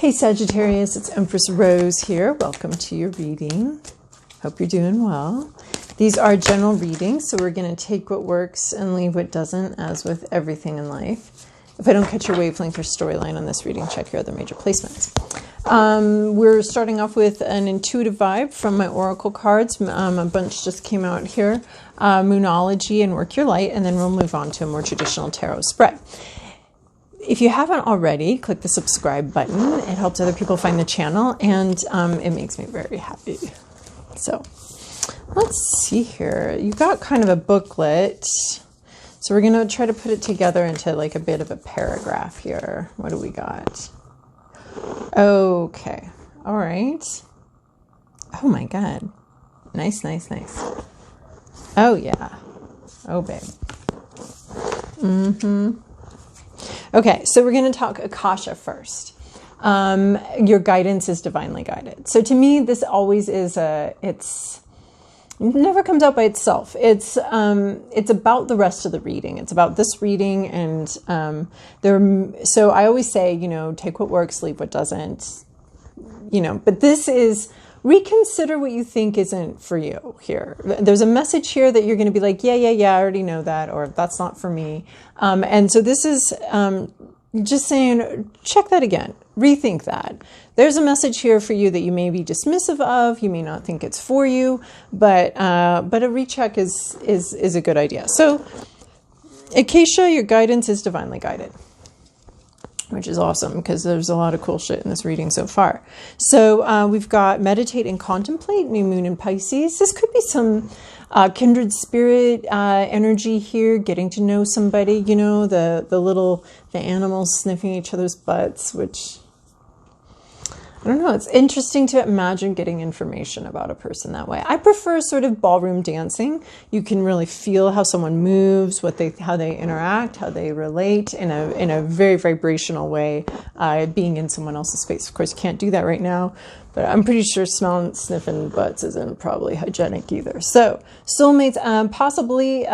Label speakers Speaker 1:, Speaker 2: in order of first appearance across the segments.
Speaker 1: Hey Sagittarius, it's Empress Rose here. Welcome to your reading. Hope you're doing well. These are general readings, so we're going to take what works and leave what doesn't, as with everything in life. If I don't catch your wavelength or storyline on this reading, check your other major placements. We're starting off with an intuitive vibe from my oracle cards. A bunch just came out here. Moonology and Work Your Light, and then we'll move on to a more traditional tarot spread. If you haven't already, click the subscribe button. It helps other people find the channel, and it makes me very happy. So let's see here. You've got kind of a booklet. So we're going to try to put it together into like a bit of a paragraph here. What do we got? Okay. All right. Oh my God. Nice, nice, nice. Oh yeah. Oh babe. Okay, so we're going to talk Akasha first. Your guidance is divinely guided. So to me, this always is it never comes out by itself. It's about the rest of the reading. It's about this reading, and so I always say, take what works, leave what doesn't, but this is, reconsider what you think isn't for you here. There's a message here that you're going to be like, yeah, I already know that, or that's not for me. And so this is just saying, check that again, rethink that. There's a message here for you that you may be dismissive of, you may not think it's for you, but a recheck is a good idea. So Akasha, your guidance is divinely guided, which is awesome because there's a lot of cool shit in this reading so far. So we've got meditate and contemplate, new moon in Pisces. This could be some kindred spirit energy here, getting to know somebody, the animals sniffing each other's butts, which, I don't know, it's interesting to imagine getting information about a person that way. I prefer sort of ballroom dancing. You can really feel how someone moves, how they interact, how they relate in a very vibrational way, being in someone else's space. Of course, you can't do that right now, but I'm pretty sure smelling, sniffing butts isn't probably hygienic either. So soulmates, possibly,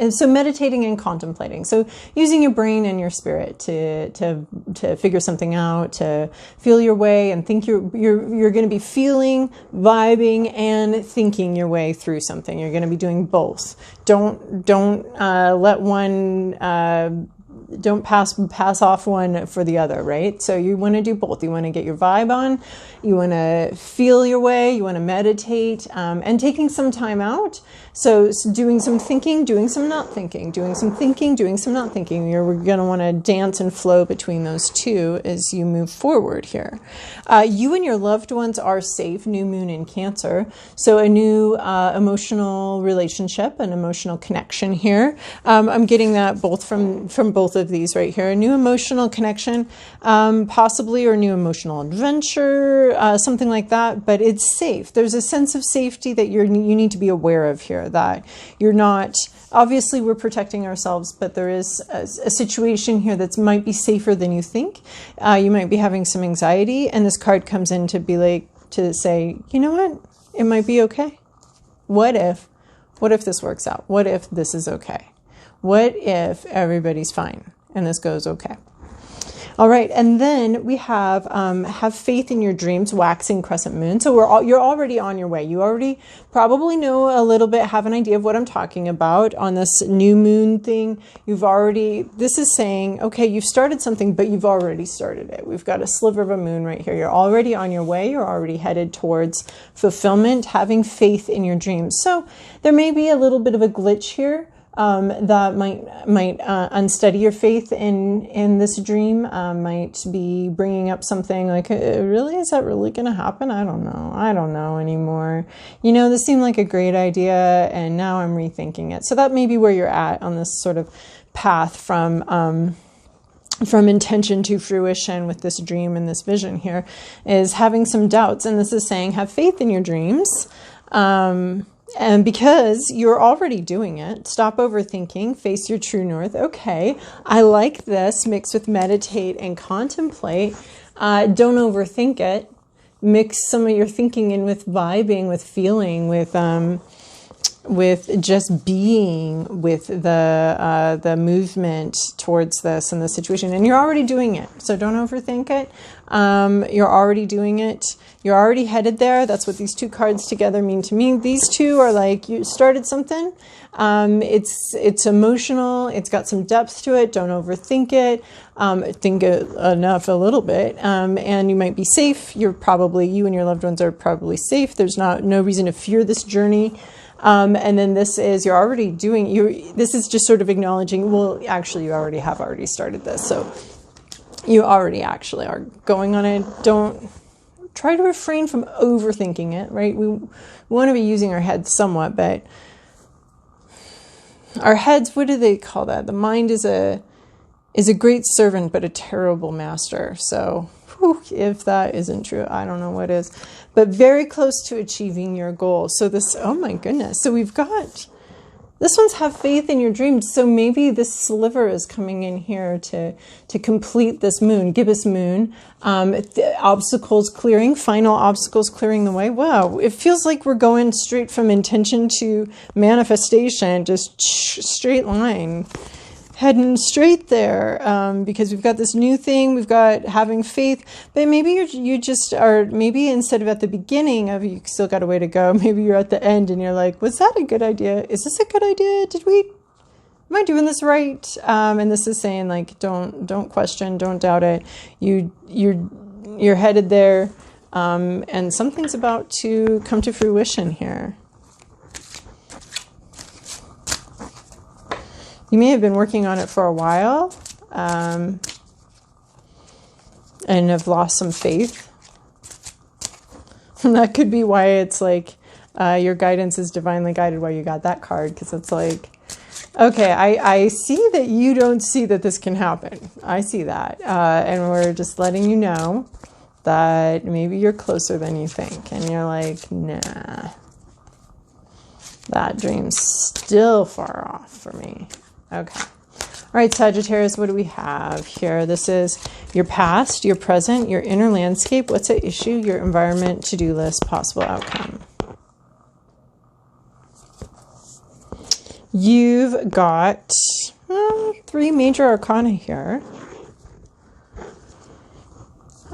Speaker 1: so meditating and contemplating. So using your brain and your spirit to figure something out, to feel your way and think you're going to be feeling, vibing, and thinking your way through something. You're going to be doing both. Don't let one don't pass off one for the other, right? So you want to do both. You want to get your vibe on, you want to feel your way, you want to meditate, and taking some time out. So doing some thinking, doing some not thinking, doing some thinking, doing some not thinking. You're going to want to dance and flow between those two as you move forward here. You and your loved ones are safe. New moon in Cancer. So a new emotional relationship, an emotional connection here. I'm getting that both from both of these right here. A new emotional connection, possibly, or a new emotional adventure, something like that, but it's safe. There's a sense of safety that you need to be aware of here, that you're not, obviously we're protecting ourselves, but there is a situation here that might be safer than you think. You might be having some anxiety, and this card comes in to be like, to say, you know what, it might be okay. What if this works out? What if this is okay? What if everybody's fine and this goes okay? All right, and then we have faith in your dreams, waxing crescent moon. So you're already on your way. You already probably know a little bit, have an idea of what I'm talking about on this new moon thing. This is saying, okay, you've started something, but you've already started it. We've got a sliver of a moon right here. You're already on your way. You're already headed towards fulfillment, having faith in your dreams. So there may be a little bit of a glitch here. That might unsteady your faith in this dream, might be bringing up something like, really, is that really going to happen? I don't know anymore. This seemed like a great idea, and now I'm rethinking it. So that may be where you're at on this sort of path from intention to fruition with this dream and this vision here, is having some doubts. And this is saying, have faith in your dreams. And because you're already doing it, stop overthinking, face your true north. Okay, I like this, mixed with meditate and contemplate. Don't overthink it. Mix some of your thinking in with vibing, with feeling, with with just being with the movement towards this and the situation. And you're already doing it, so don't overthink it. You're already doing it. You're already headed there. That's what these two cards together mean to me. These two are like, you started something. It's emotional. It's got some depth to it. Don't overthink it. Think enough a little bit. And you might be safe. You and your loved ones are probably safe. There's no reason to fear this journey. And then this is, you're already doing, this is just sort of acknowledging, well, actually, you already started this. So you already actually are going on it. Don't try to refrain from overthinking it, right? We want to be using our heads somewhat, but our heads, what do they call that? The mind is a great servant, but a terrible master. So if that isn't true, I don't know what is. But very close to achieving your goal. So this, oh my goodness. So we've got, this one's have faith in your dreams. So maybe this sliver is coming in here to complete this moon, gibbous moon. Obstacles clearing, final obstacles clearing the way. Wow, it feels like we're going straight from intention to manifestation, just straight line. Heading straight there, because we've got this new thing, we've got having faith, but maybe you just are, maybe instead of at the beginning of, you still got a way to go, maybe you're at the end and you're like, was that a good idea? Is this a good idea? Am I doing this right? And this is saying like, don't question, don't doubt it. You're headed there, and something's about to come to fruition here. You may have been working on it for a while, and have lost some faith. And that could be why it's like your guidance is divinely guided, why you got that card, because it's like, okay, I see that you don't see that this can happen. I see that. And we're just letting you know that maybe you're closer than you think. And you're like, nah, that dream's still far off for me. Okay. All right, Sagittarius, what do we have here? This is your past, your present, your inner landscape. What's at issue? Your environment, to-do list, possible outcome. You've got 3 major arcana here.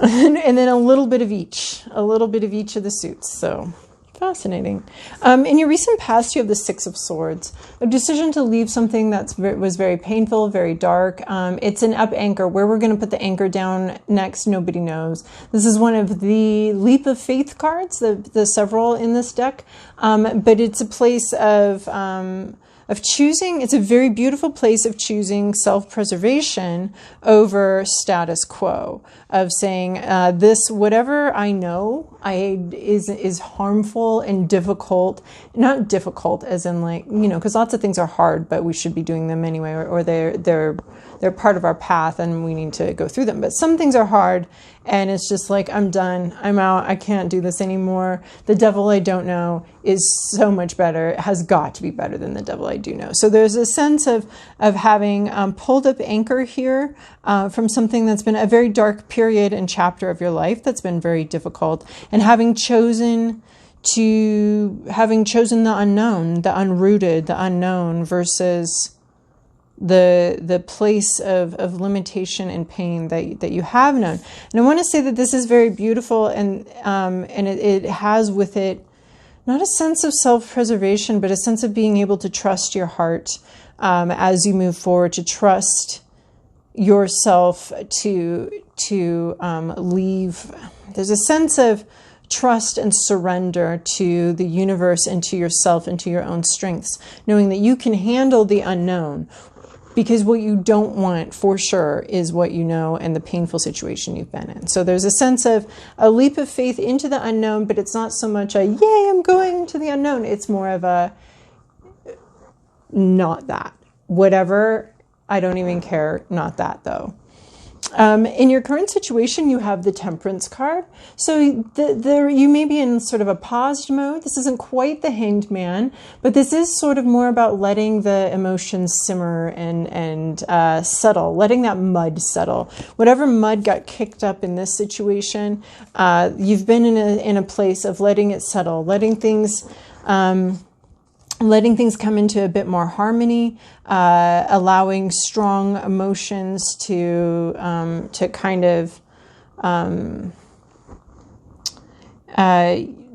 Speaker 1: And then a little bit of each of the suits. So fascinating. In your recent past, you have the 6 of Swords, a decision to leave something that was very painful, very dark. It's an up anchor. Where we're going to put the anchor down next, nobody knows. This is one of the leap of faith cards, the several in this deck. But it's a place of choosing. It's a very beautiful place of choosing self-preservation over status quo, of saying this, whatever I know is harmful and difficult, not difficult as in like, because lots of things are hard, but we should be doing them anyway, or they're part of our path and we need to go through them. But some things are hard and it's just like, I'm done, I'm out, I can't do this anymore. The devil I don't know is so much better. It has got to be better than the devil I do know. So there's a sense of having pulled up anchor here from something that's been a very dark period and chapter of your life that's been very difficult, and having chosen the unknown, the unrooted, the unknown versus the place of limitation and pain that you have known. And I want to say that this is very beautiful, and it has with it not a sense of self-preservation, but a sense of being able to trust your heart as you move forward, to trust yourself, to leave. There's a sense of trust and surrender to the universe and to yourself and to your own strengths, knowing that you can handle the unknown. Because what you don't want, for sure, is what you know and the painful situation you've been in. So there's a sense of a leap of faith into the unknown, but it's not so much a, yay, I'm going to the unknown. It's more of a, not that. Whatever, I don't even care, not that though. In your current situation, you have the Temperance card. So you may be in sort of a paused mode. This isn't quite the Hanged Man, but this is sort of more about letting the emotions simmer and settle, letting that mud settle. Whatever mud got kicked up in this situation, you've been in a place of letting it settle, letting things letting things come into a bit more harmony, allowing strong emotions to kind of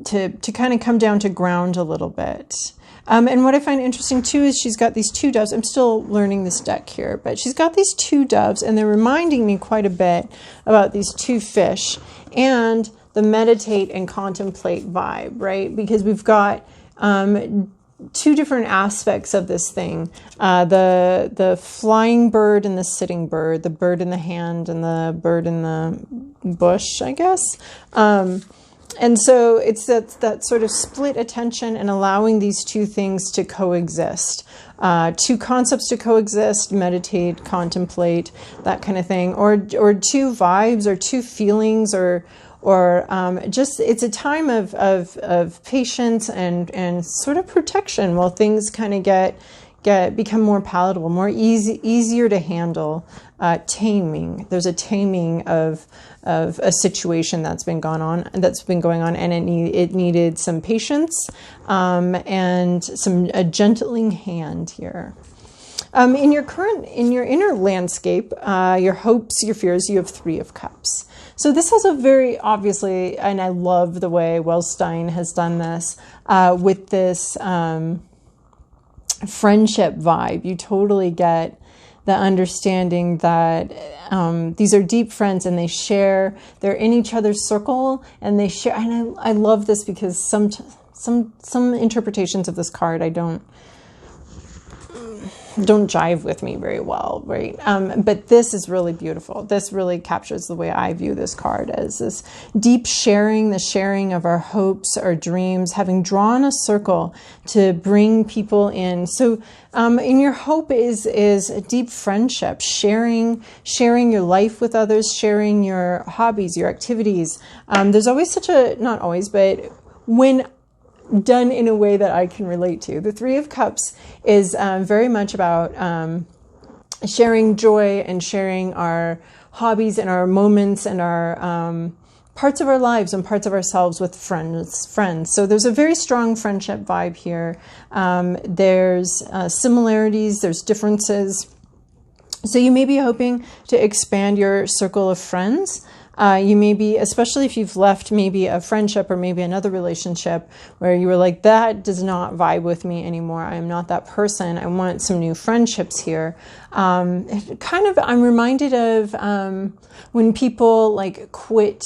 Speaker 1: to kind of come down to ground a little bit. And what I find interesting too is she's got these two doves. I'm still learning this deck here, but she's got these two doves, and they're reminding me quite a bit about these two fish and the meditate and contemplate vibe, right? Because we've got two different aspects of this thing. The flying bird and the sitting bird, the bird in the hand and the bird in the bush, I guess. And so it's that sort of split attention and allowing these two things to coexist. Two concepts to coexist, meditate, contemplate, that kind of thing. Or two vibes or two feelings or just it's a time of patience and sort of protection while things kind of become more palatable, more easier to handle. Taming. There's a taming of a situation that's been going on, and it needed some patience and a gentling hand here. In your inner landscape, your hopes, your fears, you have 3 of Cups. So this has a very obviously, and I love the way Welz-Stein has done this with this friendship vibe. You totally get the understanding that these are deep friends and they're in each other's circle and they share. And I love this because some interpretations of this card I don't jive with me very well, right? But this is really beautiful. This really captures the way I view this card as this deep sharing, the sharing of our hopes, our dreams, having drawn a circle to bring people in. So in your hope is a deep friendship, sharing your life with others, sharing your hobbies, your activities. There's always not always, but when done in a way that I can relate to. The 3 of Cups is very much about sharing joy and sharing our hobbies and our moments and our parts of our lives and parts of ourselves with friends. So there's a very strong friendship vibe here. There's similarities, there's differences. So you may be hoping to expand your circle of friends. You may be, especially if you've left maybe a friendship or maybe another relationship where you were like, that does not vibe with me anymore. I am not that person. I want some new friendships here. I'm reminded of when people like quit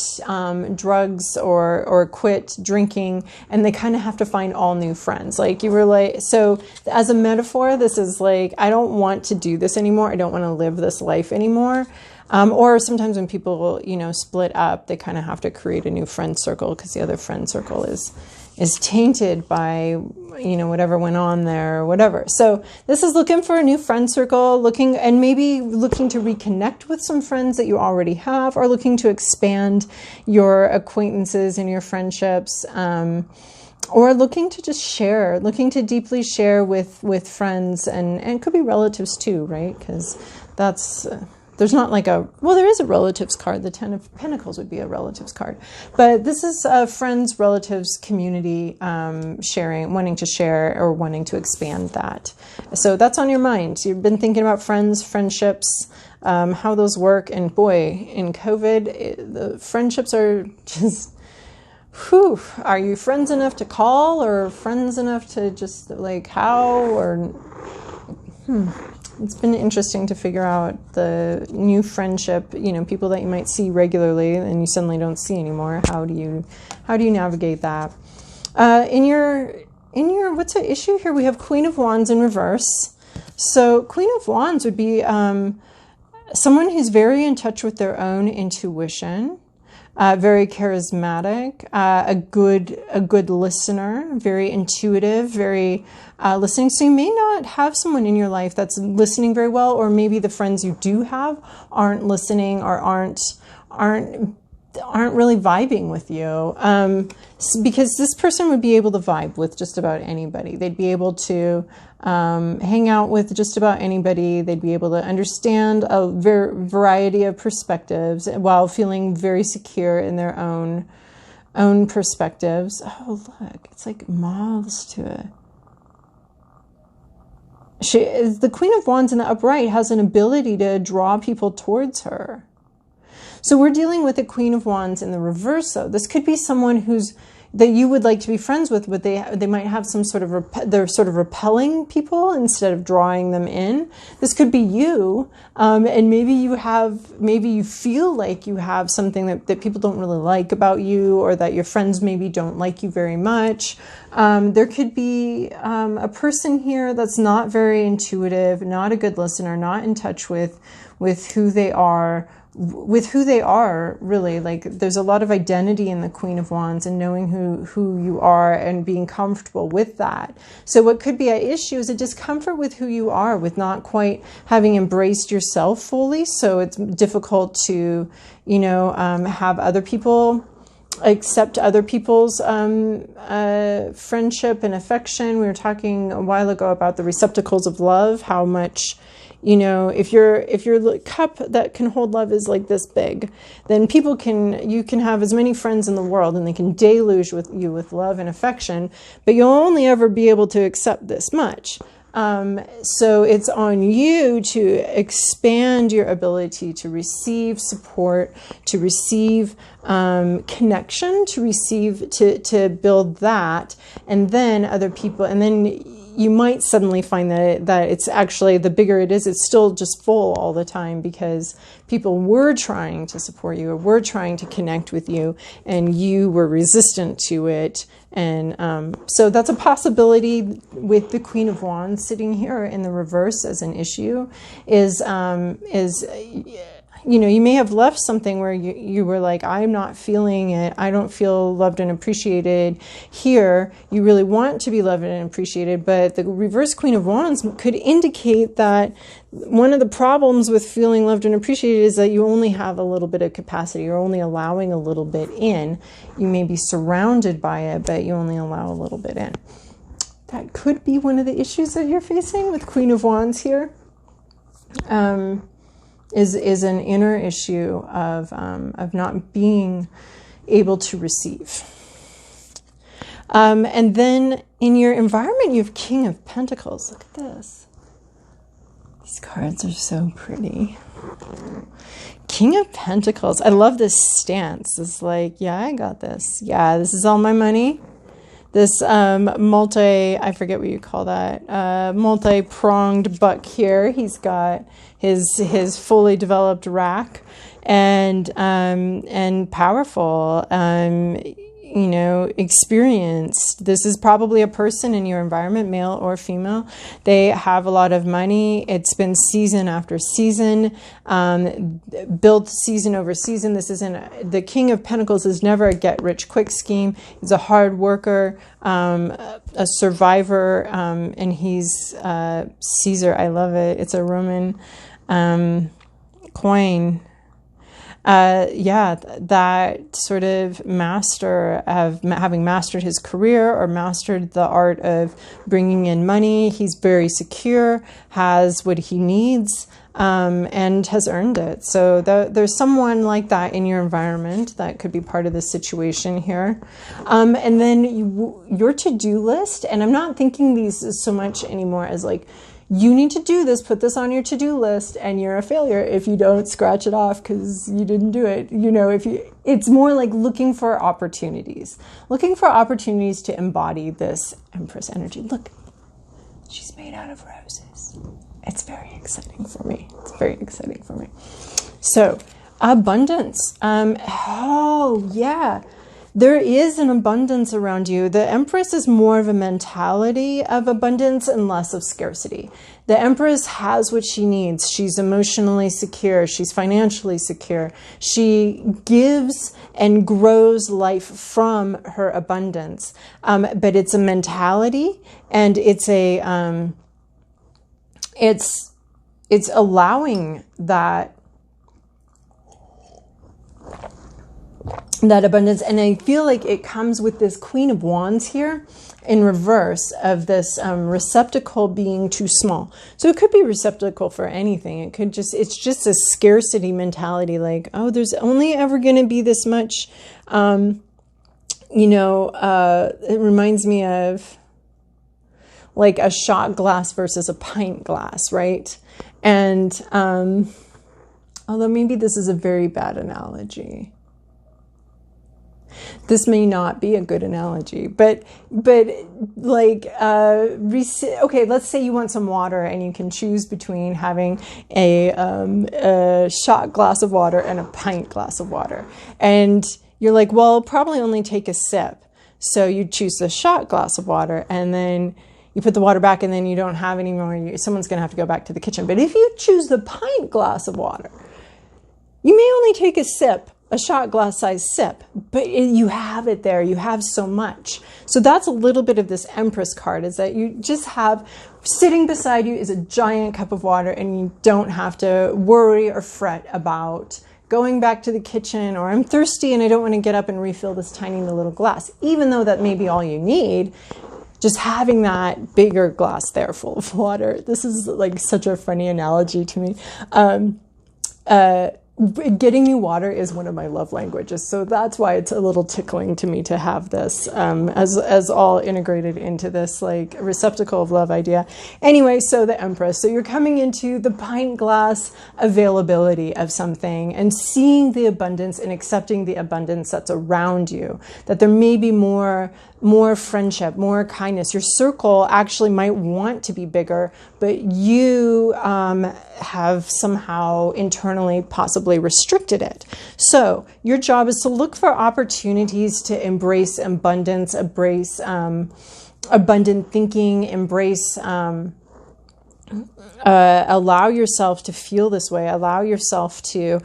Speaker 1: drugs or quit drinking and they kind of have to find all new friends. Like you were like, so as a metaphor, this is like, I don't want to do this anymore. I don't want to live this life anymore. Or sometimes when people, split up, they kind of have to create a new friend circle because the other friend circle is tainted by, whatever went on there or whatever. So this is looking for a new friend circle, maybe looking to reconnect with some friends that you already have, or looking to expand your acquaintances and your friendships, or looking to just share, looking to deeply share with friends and it could be relatives too, right? Because that's... There's not like there is a relatives card. The 10 of Pentacles would be a relatives card. But this is friends, relatives, community sharing, wanting to share or wanting to expand that. So that's on your mind. You've been thinking about friends, friendships, how those work. And boy, in COVID, the friendships are just, are you friends enough to call or friends enough to just like how or, It's been interesting to figure out the new friendship, people that you might see regularly and you suddenly don't see anymore. How do you navigate that? In your what's the issue here? We have Queen of Wands in reverse. So Queen of Wands would be someone who's very in touch with their own intuition, very charismatic, a good listener, very intuitive, very listening. So you may not have someone in your life that's listening very well, or maybe the friends you do have aren't listening or aren't really vibing with you. Because this person would be able to vibe with just about anybody. They'd be able to hang out with just about anybody. They'd be able to understand a variety of perspectives while feeling very secure in their own perspectives. Oh, look, it's like moths to the Queen of Wands in the upright has an ability to draw people towards her. So we're dealing with the Queen of Wands in the reverse, though. This could be someone that you would like to be friends with, but they might have some sort of, they're sort of repelling people instead of drawing them in. This could be you, and maybe you feel like you have something that people don't really like about you, or that your friends maybe don't like you very much. There could be a person here that's not very intuitive, not a good listener, not in touch with who they are, really. Like, there's a lot of identity in the Queen of Wands and knowing who you are and being comfortable with that. So what could be an issue is a discomfort with who you are, with not quite having embraced yourself fully. So it's difficult to, have other people accept other people's friendship and affection. We were talking a while ago about the receptacles of love, how much, if your cup that can hold love is like this big, then you can have as many friends in the world and they can deluge you with love and affection, but you'll only ever be able to accept this much. So it's on you to expand your ability to receive support, to receive connection, to build that, and then other people, and then you might suddenly find that it's actually, the bigger it is, it's still just full all the time, because people were trying to support you or were trying to connect with you and you were resistant to it. And so that's a possibility with the Queen of Wands sitting here in the reverse as an issue, you may have left something where you were like, I'm not feeling it. I don't feel loved and appreciated here. You really want to be loved and appreciated, but the reverse Queen of Wands could indicate that one of the problems with feeling loved and appreciated is that you only have a little bit of capacity. You're only allowing a little bit in. You may be surrounded by it, but you only allow a little bit in. That could be one of the issues that you're facing with Queen of Wands here. Is an inner issue of not being able to receive. And then in your environment, you have King of Pentacles. Look at this. These cards are so pretty. King of Pentacles. I love this stance. It's like, yeah, I got this. Yeah, this is all my money. This I forget what you call that, multi-pronged buck here. He's got his fully developed rack and powerful, experienced. This is probably a person in your environment, male or female. They have a lot of money. It's been season after season, built season over season. This isn't, the King of Pentacles is never a get-rich-quick scheme. He's a hard worker, a survivor, and he's Caesar. I love it. It's a Roman coin. That sort of master of having mastered his career or mastered the art of bringing in money. He's very secure, has what he needs, and has earned it. So there's someone like that in your environment that could be part of the situation here. And then your to-do list, and I'm not thinking these so much anymore as like, you need to do this, put this on your to-do list, and you're a failure if you don't scratch it off because you didn't do it. It's more like looking for opportunities to embody this Empress energy. Look, she's made out of roses. It's very exciting for me. So, abundance. There is an abundance around you. The Empress is more of a mentality of abundance and less of scarcity. The Empress has what she needs. She's emotionally secure. She's financially secure. She gives and grows life from her abundance. But it's a mentality, and it's allowing that abundance. And I feel like it comes with this Queen of Wands here in reverse of this receptacle being too small. So it could be receptacle for anything. It's just a scarcity mentality, like, oh, there's only ever going to be this much. It reminds me of, like a shot glass versus a pint glass, right? And although maybe this is a very bad analogy. This may not be a good analogy, but like, okay, let's say you want some water and you can choose between having a shot glass of water and a pint glass of water. And you're like, well, I'll probably only take a sip. So you choose the shot glass of water, and then you put the water back, and then you don't have any more. Someone's going to have to go back to the kitchen. But if you choose the pint glass of water, you may only take a sip, a shot glass size sip, but you have it there. You have so much. So that's a little bit of this Empress card, is that you just have, sitting beside you is a giant cup of water, and you don't have to worry or fret about going back to the kitchen, or I'm thirsty and I don't want to get up and refill this tiny little glass, even though that may be all you need. Just having that bigger glass there full of water. This is like such a funny analogy to me. Getting you water is one of my love languages, so that's why it's a little tickling to me to have this as all integrated into this like receptacle of love idea. Anyway, so the Empress. So you're coming into the pint glass availability of something and seeing the abundance and accepting the abundance that's around you. That there may be more friendship, more kindness. Your circle actually might want to be bigger, but you have somehow internally possibly restricted it. So your job is to look for opportunities to embrace abundance, embrace abundant thinking, embrace, allow yourself to feel this way, allow yourself to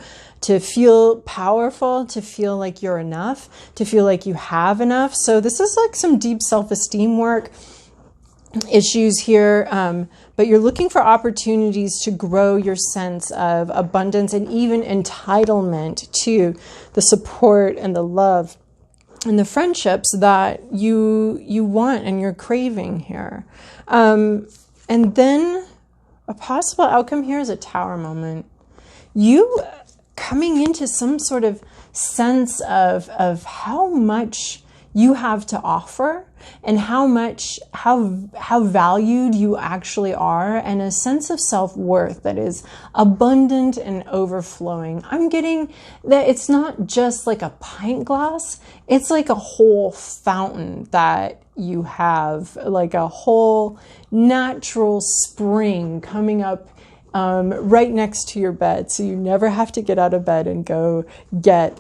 Speaker 1: feel powerful, to feel like you're enough, to feel like you have enough. So this is like some deep self-esteem work issues here, but you're looking for opportunities to grow your sense of abundance and even entitlement to the support and the love and the friendships that you want and you're craving here. And then a possible outcome here is a Tower moment. You coming into some sort of sense of how much you have to offer and how valued you actually are, and a sense of self-worth that is abundant and overflowing. I'm getting that it's not just like a pint glass, it's like a whole fountain that you have, like a whole natural spring coming up right next to your bed, so you never have to get out of bed and go get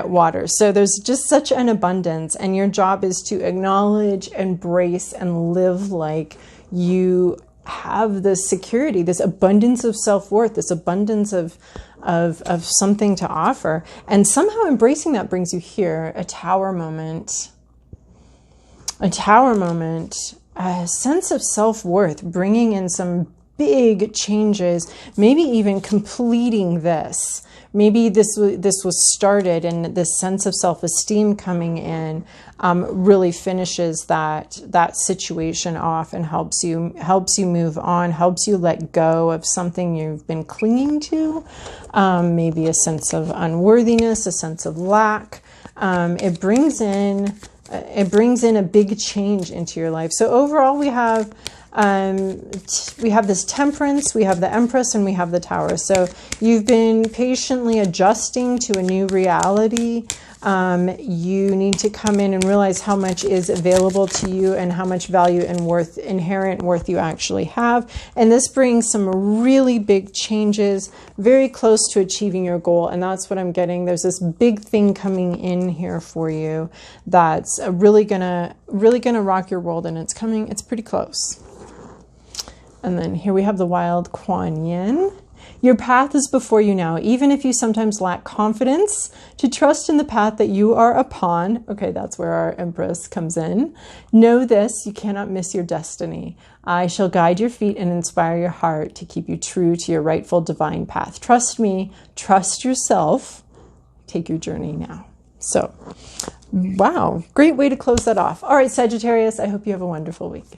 Speaker 1: water. So there's just such an abundance, and your job is to acknowledge, embrace, and live like you have this security, this abundance of self-worth, this abundance of something to offer, and somehow embracing that brings you here. A Tower moment. A Tower moment. A sense of self-worth, bringing in some big changes, maybe even completing this. Maybe this was started, and this sense of self-esteem coming in really finishes that situation off and helps you move on, helps you let go of something you've been clinging to, maybe a sense of unworthiness, a sense of lack. It brings in a big change into your life. So overall, we have this Temperance, we have the Empress, and we have the Tower. So you've been patiently adjusting to a new reality. You need to come in and realize how much is available to you and how much value and inherent worth you actually have. And this brings some really big changes, very close to achieving your goal. And that's what I'm getting. There's this big thing coming in here for you that's really gonna rock your world, and it's coming. It's pretty close. And then here we have the wild Kuan Yin. Your path is before you now, even if you sometimes lack confidence to trust in the path that you are upon. Okay, that's where our Empress comes in. Know this, you cannot miss your destiny. I shall guide your feet and inspire your heart to keep you true to your rightful divine path. Trust me, trust yourself. Take your journey now. So, wow, great way to close that off. All right, Sagittarius, I hope you have a wonderful week.